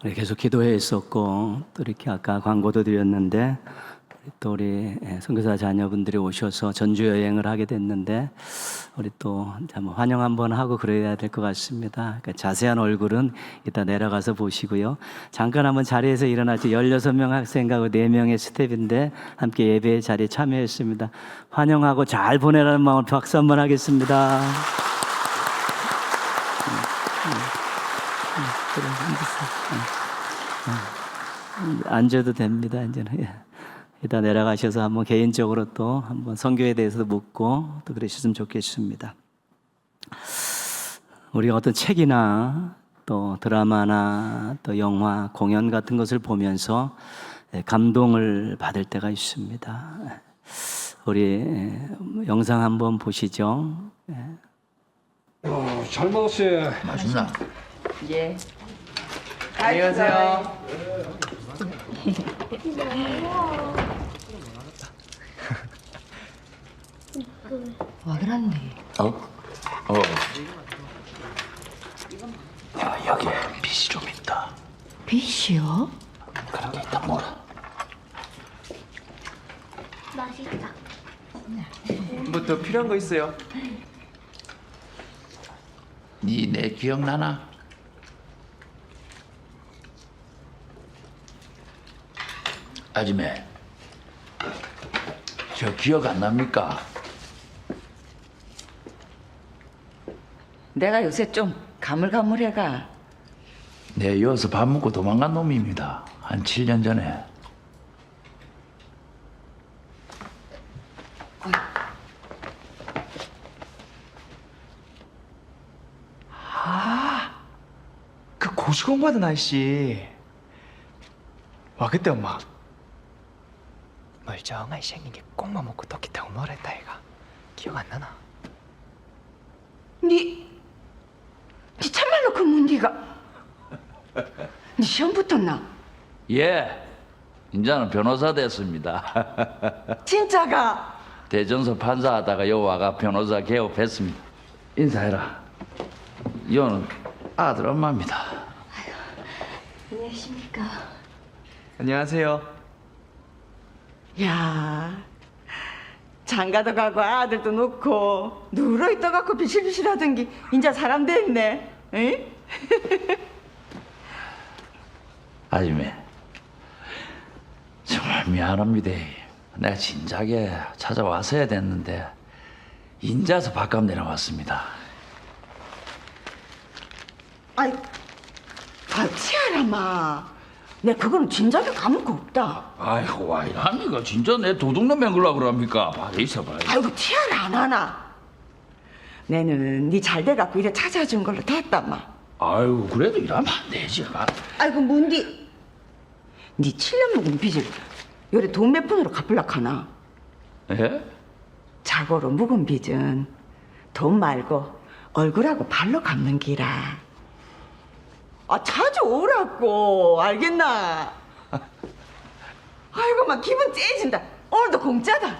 우리 계속 기도해 있었고 또 이렇게 아까 광고도 드렸는데 또 우리 선교사 자녀분들이 오셔서 전주 여행을 하게 됐는데 우리 또 한번 환영 한번 하고 그래야 될 것 같습니다. 그러니까 자세한 얼굴은 이따 내려가서 보시고요. 잠깐 한번 자리에서 일어나서 16명 학생하고 4명의 스텝인데 함께 예배 자리에 참여했습니다. 환영하고 잘 보내라는 마음으로 박수 한번 하겠습니다. 앉아도 됩니다. 이제는 일단 내려가셔서 한번 개인적으로 또 한번 선교에 대해서도 묻고 또 그러셨으면 좋겠습니다. 우리가 어떤 책이나 또 드라마나 또 영화, 공연 같은 것을 보면서 감동을 받을 때가 있습니다. 우리 영상 한번 보시죠. 잘 먹었어요. 맛있나? 예. 안녕하세요. 와 그런데 어? 야, 여기에 빛이 좀 있다. 빛이요? 그런 게 있다 뭐라. 맛있다. 뭐 더 필요한 거 있어요? 니 내 기억나나? 아줌매, 저 기억 안 납니까? 내가 요새 좀 가물가물해가. 내 여기서 밥 먹고 도망간 놈입니다. 한 7년 전에. 그 고시공 받은 아저씨. 와 그때 엄마 멀쩡하게 생긴 게 꼭만 먹고 토끼 타고 뭐랬다 얘가. 기억 안 나나? 니 참말로 그 문디가 니 시험 붙었나? 예, 인자는 변호사 됐습니다. 진짜가? 대전서 판사하다가 여 와가 변호사 개업했습니다. 인사해라. 여는 아들 엄마입니다. 안녕하십니까. 안녕하세요. 야 장가도 가고 아들도 놓고 누러 있어갖고 비실비실하던 게 인자 사람 됐네. 응? 아줌매, 정말 미안합니다. 내가 진작에 찾아왔어야 됐는데 인자서 밥값 내려왔습니다. 아이 티아라 마. 내 그거는 진작에 감을 거 없다. 아이고, 와 이랍니까? 진짜 내 도둑놈 맹글라 그럽니까? 봐라 있어봐요. 아이고 티아라 안 하나. 내는 니 잘 돼갖고 이래 찾아준 걸로 됐다 마. 아이고, 그래도 이러면 안 되지. 아이고 뭔디 니 7년 묵은 빚을 요래 돈 몇 푼으로 갚을락 하나. 예? 자고로 묵은 빚은 돈 말고 얼굴하고 발로 갚는 기라. 아 자주 오라고 알겠나. 아이고 막 기분 째진다. 오늘도 공짜다.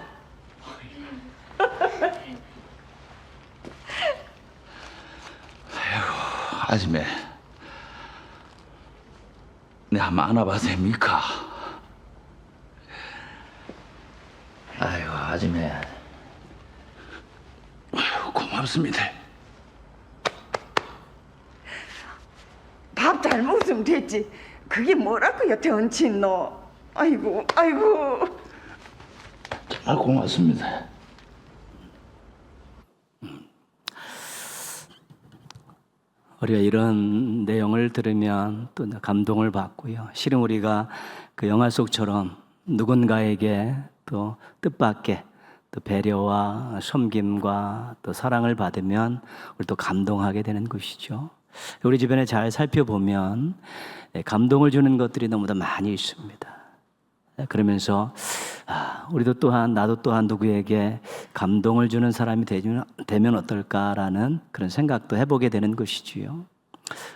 아줌매, 내 한번 안아봐도 됩니까? 아이고, 아줌매. 아이고, 고맙습니다. 밥 잘 먹으면 됐지. 그게 뭐라고 여태 얹힌 너. 아이고 아이고. 정말 고맙습니다. 우리가 이런 내용을 들으면 또 감동을 받고요. 실은 우리가 그 영화 속처럼 누군가에게 또 뜻밖의 또 배려와 섬김과 또 사랑을 받으면 우리 또 감동하게 되는 것이죠. 우리 주변에 잘 살펴보면 감동을 주는 것들이 너무나 많이 있습니다. 그러면서 우리도 또한 나도 또한 누구에게 감동을 주는 사람이 되면 어떨까라는 그런 생각도 해보게 되는 것이지요.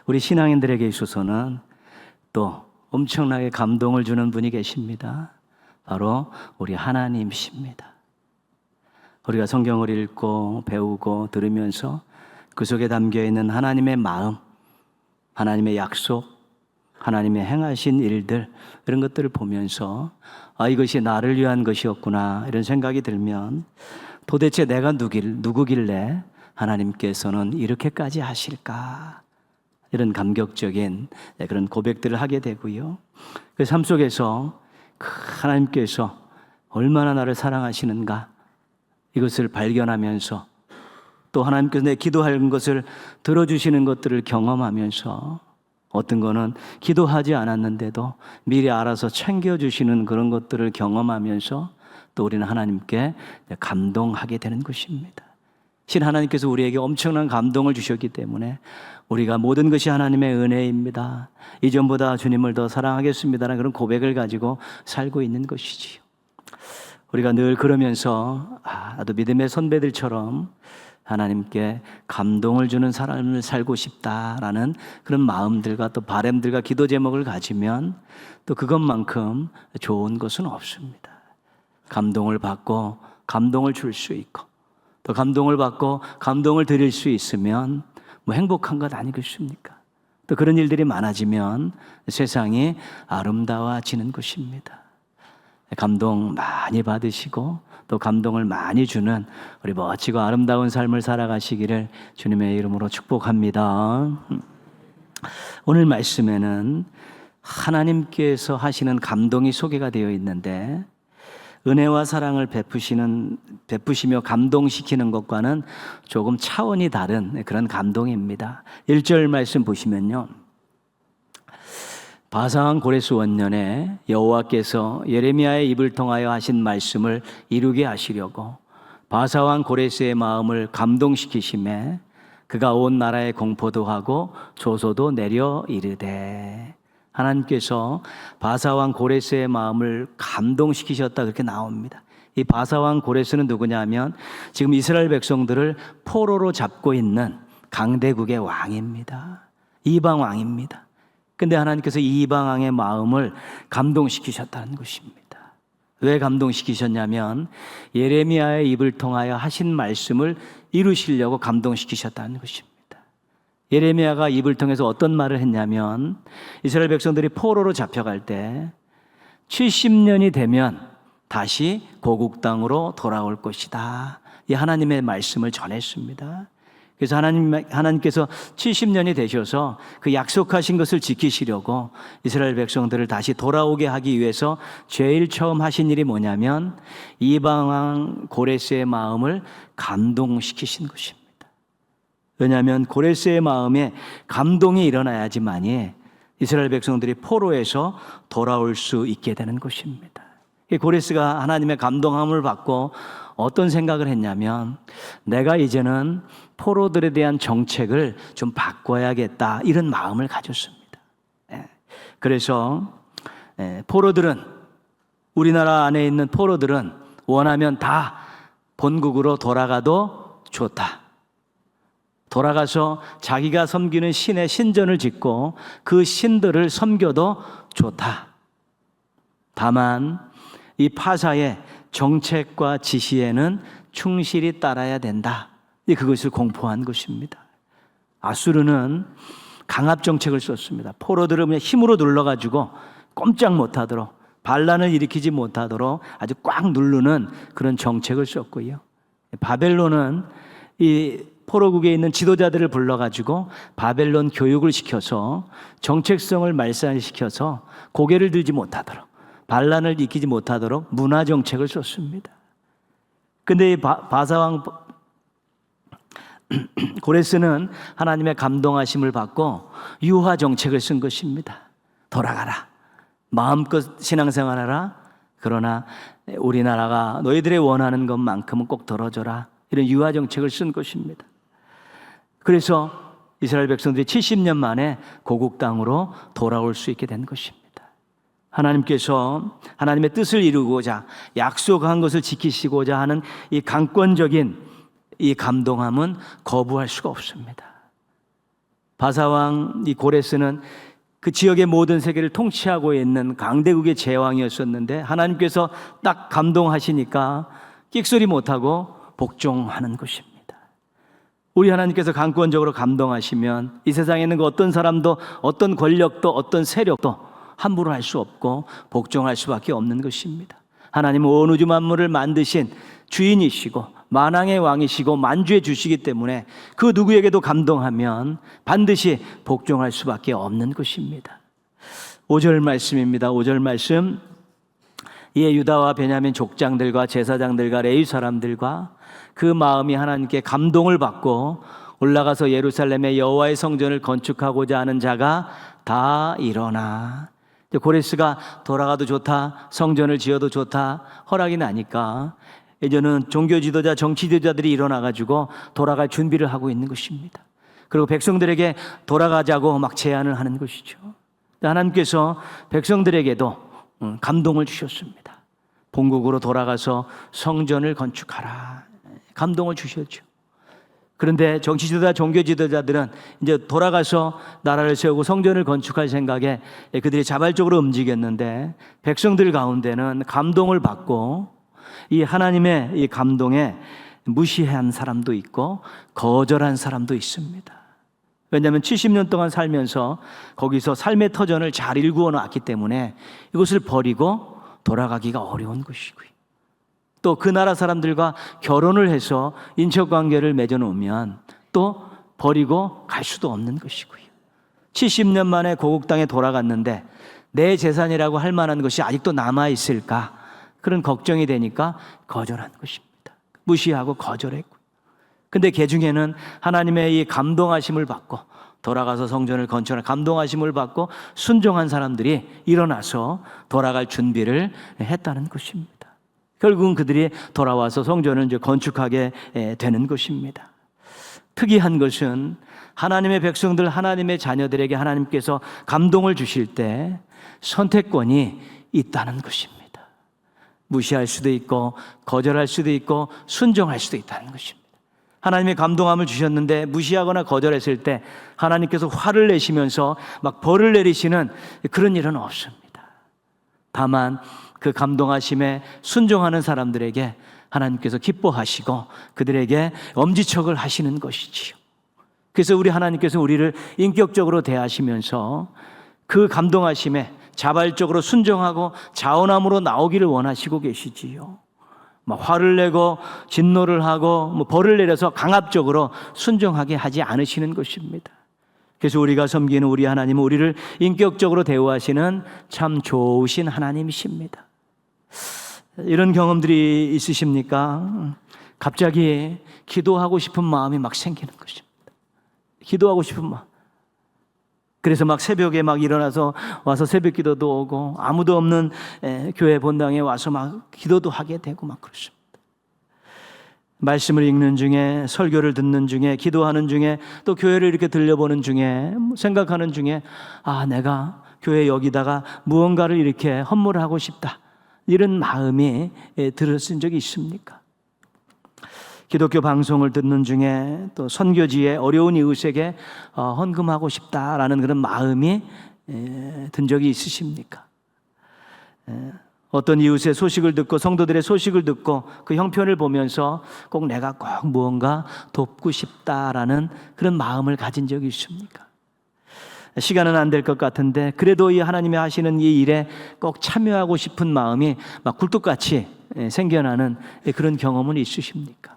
우리 신앙인들에게 있어서는 또 엄청나게 감동을 주는 분이 계십니다. 바로 우리 하나님이십니다. 우리가 성경을 읽고 배우고 들으면서 그 속에 담겨 있는 하나님의 마음, 하나님의 약속, 하나님의 행하신 일들, 이런 것들을 보면서 이것이 나를 위한 것이었구나 이런 생각이 들면 도대체 내가 누구길래 하나님께서는 이렇게까지 하실까, 이런 감격적인 그런 고백들을 하게 되고요. 그 삶 속에서 하나님께서 얼마나 나를 사랑하시는가, 이것을 발견하면서 또 하나님께서 내 기도하는 것을 들어주시는 것들을 경험하면서 어떤 거는 기도하지 않았는데도 미리 알아서 챙겨주시는 그런 것들을 경험하면서 또 우리는 하나님께 감동하게 되는 것입니다. 신 하나님께서 우리에게 엄청난 감동을 주셨기 때문에 우리가 모든 것이 하나님의 은혜입니다, 이전보다 주님을 더 사랑하겠습니다라는 그런 고백을 가지고 살고 있는 것이지요. 우리가 늘 그러면서 나도 믿음의 선배들처럼 하나님께 감동을 주는 삶을 살고 싶다라는 그런 마음들과 또 바람들과 기도 제목을 가지면 또 그것만큼 좋은 것은 없습니다. 감동을 받고 감동을 줄 수 있고 또 감동을 받고 감동을 드릴 수 있으면 뭐 행복한 것 아니겠습니까? 또 그런 일들이 많아지면 세상이 아름다워지는 것입니다. 감동 많이 받으시고 또 감동을 많이 주는 우리 멋지고 아름다운 삶을 살아가시기를 주님의 이름으로 축복합니다. 오늘 말씀에는 하나님께서 하시는 감동이 소개가 되어 있는데, 은혜와 사랑을 베푸시며 감동시키는 것과는 조금 차원이 다른 그런 감동입니다. 1절 말씀 보시면요, 바사왕 고레스 원년에 여호와께서 예레미야의 입을 통하여 하신 말씀을 이루게 하시려고 바사왕 고레스의 마음을 감동시키심에 그가 온 나라에 공포도 하고 조소도 내려 이르되, 하나님께서 바사왕 고레스의 마음을 감동시키셨다, 그렇게 나옵니다. 이 바사왕 고레스는 누구냐면 지금 이스라엘 백성들을 포로로 잡고 있는 강대국의 왕입니다. 이방 왕입니다. 근데 하나님께서 이 이방 왕의 마음을 감동시키셨다는 것입니다. 왜 감동시키셨냐면 예레미야의 입을 통하여 하신 말씀을 이루시려고 감동시키셨다는 것입니다. 예레미야가 입을 통해서 어떤 말을 했냐면 이스라엘 백성들이 포로로 잡혀갈 때 70년이 되면 다시 고국 땅으로 돌아올 것이다, 이 하나님의 말씀을 전했습니다. 그래서 하나님께서 70년이 되셔서 그 약속하신 것을 지키시려고 이스라엘 백성들을 다시 돌아오게 하기 위해서 제일 처음 하신 일이 뭐냐면 이방 왕 고레스의 마음을 감동시키신 것입니다. 왜냐하면 고레스의 마음에 감동이 일어나야지만이 이스라엘 백성들이 포로에서 돌아올 수 있게 되는 것입니다. 고레스가 하나님의 감동함을 받고 어떤 생각을 했냐면 내가 이제는 포로들에 대한 정책을 좀 바꿔야겠다, 이런 마음을 가졌습니다. 그래서 포로들은, 우리나라 안에 있는 포로들은 원하면 다 본국으로 돌아가도 좋다, 돌아가서 자기가 섬기는 신의 신전을 짓고 그 신들을 섬겨도 좋다. 다만 이 파사의 정책과 지시에는 충실히 따라야 된다, 그것을 공포한 것입니다. 아수르는 강압 정책을 썼습니다. 포로들을 그냥 힘으로 눌러가지고 꼼짝 못하도록, 반란을 일으키지 못하도록 아주 꽉 누르는 그런 정책을 썼고요. 바벨론은 이 포로국에 있는 지도자들을 불러가지고 바벨론 교육을 시켜서 정책성을 말살시켜서 고개를 들지 못하도록, 반란을 일으키지 못하도록 문화 정책을 썼습니다. 근데 이 바사왕 고레스는 하나님의 감동하심을 받고 유화 정책을 쓴 것입니다. 돌아가라, 마음껏 신앙생활하라, 그러나 우리나라가 너희들의 원하는 것만큼은 꼭 들어줘라, 이런 유화 정책을 쓴 것입니다. 그래서 이스라엘 백성들이 70년 만에 고국 땅으로 돌아올 수 있게 된 것입니다. 하나님께서 하나님의 뜻을 이루고자 약속한 것을 지키시고자 하는 이 강권적인 이 감동함은 거부할 수가 없습니다. 바사왕 이 고레스는 그 지역의 모든 세계를 통치하고 있는 강대국의 제왕이었었는데 하나님께서 딱 감동하시니까 끽소리 못하고 복종하는 것입니다. 우리 하나님께서 강권적으로 감동하시면 이 세상에 있는 그 어떤 사람도 어떤 권력도 어떤 세력도 함부로 할 수 없고 복종할 수밖에 없는 것입니다. 하나님은 온 우주 만물을 만드신 주인이시고 만왕의 왕이시고 만주의 주시기 때문에 그 누구에게도 감동하면 반드시 복종할 수밖에 없는 것입니다. 5절 말씀입니다. 5절 말씀. 이에 유다와 베냐민 족장들과 제사장들과 레위 사람들과 그 마음이 하나님께 감동을 받고 올라가서 예루살렘의 여호와의 성전을 건축하고자 하는 자가 다 일어나. 고레스가 돌아가도 좋다, 성전을 지어도 좋다 허락이 나니까 이제는 종교 지도자, 정치 지도자들이 일어나가지고 돌아갈 준비를 하고 있는 것입니다. 그리고 백성들에게 돌아가자고 막 제안을 하는 것이죠. 하나님께서 백성들에게도 감동을 주셨습니다. 본국으로 돌아가서 성전을 건축하라. 감동을 주셨죠. 그런데 정치 지도자, 종교 지도자들은 이제 돌아가서 나라를 세우고 성전을 건축할 생각에 그들이 자발적으로 움직였는데 백성들 가운데는 감동을 받고 이 하나님의 이 감동에 무시한 사람도 있고 거절한 사람도 있습니다. 왜냐하면 70년 동안 살면서 거기서 삶의 터전을 잘 일구어 놨기 때문에 이것을 버리고 돌아가기가 어려운 것이고요. 또 그 나라 사람들과 결혼을 해서 인척관계를 맺어놓으면 또 버리고 갈 수도 없는 것이고요. 70년 만에 고국 땅에 돌아갔는데 내 재산이라고 할 만한 것이 아직도 남아있을까? 그런 걱정이 되니까 거절한 것입니다. 무시하고 거절했고요. 근데 그 중에는 하나님의 이 감동하심을 받고 돌아가서 성전을 건축하는 감동하심을 받고 순종한 사람들이 일어나서 돌아갈 준비를 했다는 것입니다. 결국은 그들이 돌아와서 성전을 이제 건축하게 되는 것입니다. 특이한 것은 하나님의 백성들, 하나님의 자녀들에게 하나님께서 감동을 주실 때 선택권이 있다는 것입니다. 무시할 수도 있고 거절할 수도 있고 순종할 수도 있다는 것입니다. 하나님의 감동함을 주셨는데 무시하거나 거절했을 때 하나님께서 화를 내시면서 막 벌을 내리시는 그런 일은 없습니다. 다만 그 감동하심에 순종하는 사람들에게 하나님께서 기뻐하시고 그들에게 엄지척을 하시는 것이지요. 그래서 우리 하나님께서 우리를 인격적으로 대하시면서 그 감동하심에 자발적으로 순종하고 자원함으로 나오기를 원하시고 계시지요. 화를 내고 진노를 하고 벌을 내려서 강압적으로 순종하게 하지 않으시는 것입니다. 그래서 우리가 섬기는 우리 하나님은 우리를 인격적으로 대우하시는 참 좋으신 하나님이십니다. 이런 경험들이 있으십니까? 갑자기 기도하고 싶은 마음이 막 생기는 것입니다. 기도하고 싶은 마음. 그래서 막 새벽에 막 일어나서 와서 새벽 기도도 오고 아무도 없는 교회 본당에 와서 막 기도도 하게 되고 막 그렇습니다. 말씀을 읽는 중에, 설교를 듣는 중에, 기도하는 중에, 또 교회를 이렇게 들려보는 중에, 생각하는 중에 내가 교회 여기다가 무언가를 이렇게 헌물하고 싶다, 이런 마음이 들었은 적이 있습니까? 기독교 방송을 듣는 중에 또 선교지에 어려운 이웃에게 헌금하고 싶다라는 그런 마음이 든 적이 있으십니까? 어떤 이웃의 소식을 듣고 성도들의 소식을 듣고 그 형편을 보면서 꼭 내가 꼭 무언가 돕고 싶다라는 그런 마음을 가진 적이 있습니까? 시간은 안 될 것 같은데 그래도 이 하나님이 하시는 이 일에 꼭 참여하고 싶은 마음이 막 굴뚝같이 생겨나는 그런 경험은 있으십니까?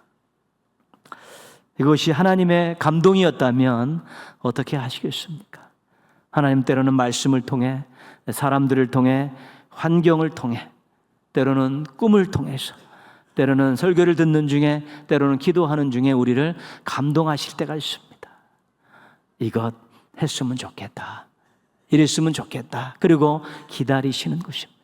이것이 하나님의 감동이었다면 어떻게 하시겠습니까? 하나님 때로는 말씀을 통해, 사람들을 통해, 환경을 통해, 때로는 꿈을 통해서, 때로는 설교를 듣는 중에, 때로는 기도하는 중에 우리를 감동하실 때가 있습니다. 이것 했으면 좋겠다, 이랬으면 좋겠다, 그리고 기다리시는 것입니다.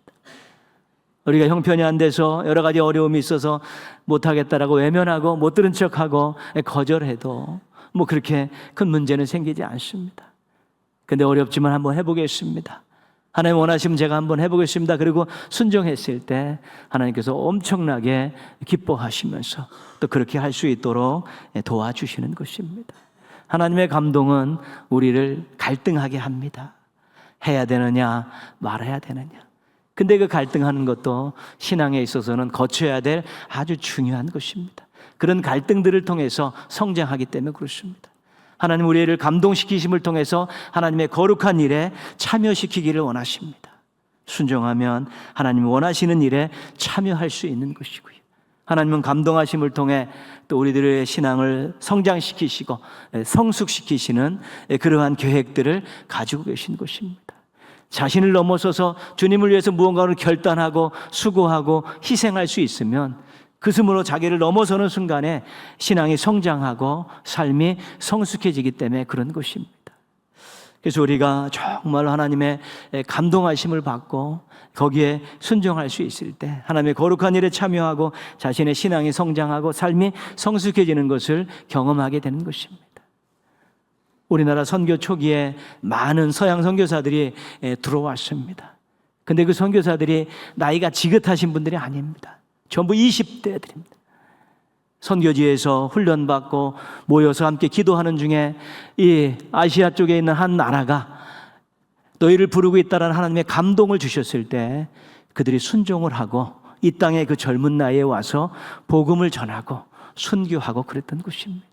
우리가 형편이 안 돼서 여러 가지 어려움이 있어서 못하겠다라고 외면하고 못 들은 척하고 거절해도 그렇게 큰 문제는 생기지 않습니다. 근데 어렵지만 한번 해보겠습니다. 하나님 원하시면 제가 한번 해보겠습니다. 그리고 순종했을 때 하나님께서 엄청나게 기뻐하시면서 또 그렇게 할 수 있도록 도와주시는 것입니다. 하나님의 감동은 우리를 갈등하게 합니다. 해야 되느냐 말아야 되느냐. 근데 그 갈등하는 것도 신앙에 있어서는 거쳐야 될 아주 중요한 것입니다. 그런 갈등들을 통해서 성장하기 때문에 그렇습니다. 하나님 우리를 감동시키심을 통해서 하나님의 거룩한 일에 참여시키기를 원하십니다. 순종하면 하나님 원하시는 일에 참여할 수 있는 것이고요. 하나님은 감동하심을 통해 또 우리들의 신앙을 성장시키시고 성숙시키시는 그러한 계획들을 가지고 계신 것입니다. 자신을 넘어서서 주님을 위해서 무언가를 결단하고 수고하고 희생할 수 있으면 그 숨으로 자기를 넘어서는 순간에 신앙이 성장하고 삶이 성숙해지기 때문에 그런 것입니다. 그래서 우리가 정말 하나님의 감동하심을 받고 거기에 순종할 수 있을 때 하나님의 거룩한 일에 참여하고 자신의 신앙이 성장하고 삶이 성숙해지는 것을 경험하게 되는 것입니다. 우리나라 선교 초기에 많은 서양 선교사들이 들어왔습니다. 근데 그 선교사들이 나이가 지긋하신 분들이 아닙니다. 전부 20대들입니다. 선교지에서 훈련받고 모여서 함께 기도하는 중에 이 아시아 쪽에 있는 한 나라가 너희를 부르고 있다라는 하나님의 감동을 주셨을 때 그들이 순종을 하고 이 땅에 그 젊은 나이에 와서 복음을 전하고 순교하고 그랬던 것입니다.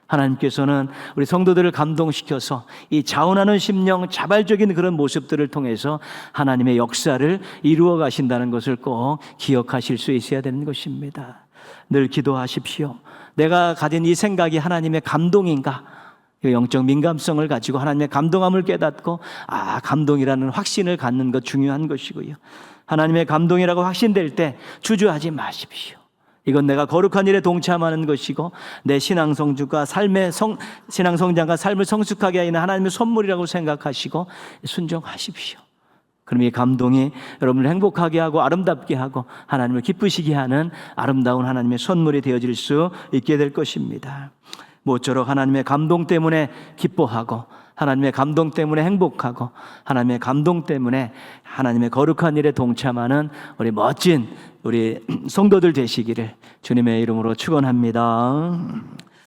하나님께서는 우리 성도들을 감동시켜서 이 자원하는 심령, 자발적인 그런 모습들을 통해서 하나님의 역사를 이루어 가신다는 것을 꼭 기억하실 수 있어야 되는 것입니다. 늘 기도하십시오. 내가 가진 이 생각이 하나님의 감동인가? 영적 민감성을 가지고 하나님의 감동함을 깨닫고 감동이라는 확신을 갖는 것 중요한 것이고요. 하나님의 감동이라고 확신될 때 주저하지 마십시오. 이건 내가 거룩한 일에 동참하는 것이고 내 신앙 성주가 신앙 성장과 삶을 성숙하게 하는 하나님의 선물이라고 생각하시고 순종하십시오. 그럼 이 감동이 여러분을 행복하게 하고 아름답게 하고 하나님을 기쁘시게 하는 아름다운 하나님의 선물이 되어질 수 있게 될 것입니다. 모쪼록 하나님의 감동 때문에 기뻐하고 하나님의 감동 때문에 행복하고 하나님의 감동 때문에 하나님의 거룩한 일에 동참하는 우리 멋진 우리 성도들 되시기를 주님의 이름으로 축원합니다.